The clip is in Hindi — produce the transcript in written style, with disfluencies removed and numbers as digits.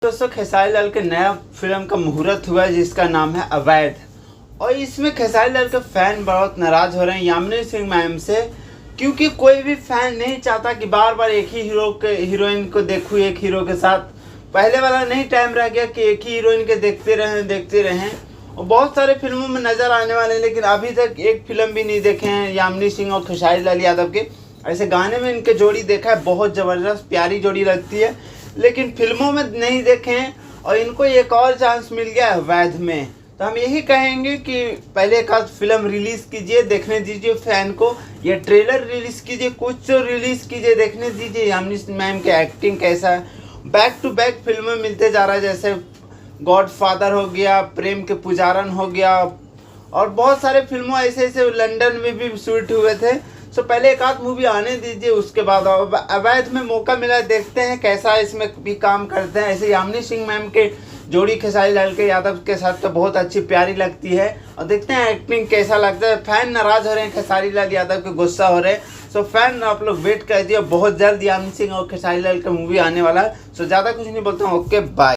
दोस्तों खेसारी लाल के नया फिल्म का मुहूर्त हुआ है जिसका नाम है अवैध। और इसमें खेसारी लाल के फैन बहुत नाराज हो रहे हैं यामिनी सिंह मैम से, क्योंकि कोई भी फैन नहीं चाहता कि बार बार एक ही हीरोइन को देखूं एक हीरो के साथ। पहले वाला नहीं टाइम रह गया कि एक ही हीरोइन के देखते रहें। और बहुत सारे फिल्मों में नज़र आने वाले हैं, लेकिन अभी तक एक फिल्म भी नहीं देखे हैं यामिनी सिंह और खेसारी लाल यादव के। ऐसे गाने में इनके जोड़ी देखा है, बहुत ज़बरदस्त प्यारी जोड़ी लगती है, लेकिन फिल्मों में नहीं देखे हैं। और इनको एक और चांस मिल गया है अवैध में। तो हम यही कहेंगे कि पहले एक आध फिल्म रिलीज़ कीजिए, देखने दीजिए फैन को, या ट्रेलर रिलीज़ कीजिए, कुछ तो रिलीज़ कीजिए, देखने दीजिए यामिनी मैम की एक्टिंग कैसा है। बैक टू बैक फिल्में मिलते जा रहा है, जैसे गॉडफादर हो गया, प्रेम के पुजारन हो गया, और बहुत सारे फिल्मों ऐसे लंदन में भी शूट हुए थे। सो पहले एक आध मूवी आने दीजिए, उसके बाद अवैध में मौका मिला, देखते हैं कैसा इसमें भी काम करते हैं। ऐसे यामिनी सिंह मैम के जोड़ी खेसारी लाल के यादव के साथ तो बहुत अच्छी प्यारी लगती है, और देखते हैं एक्टिंग कैसा लगता है। फैन नाराज हो रहे हैं, खेसारी लाल यादव के गुस्सा हो रहे हैं। सो फैन आप लोग वेट कर दिए, बहुत जल्द यामिनी सिंह और खेसारी लाल का मूवी आने वाला है। सो ज़्यादा कुछ नहीं बोलता हूँ, ओके बाय।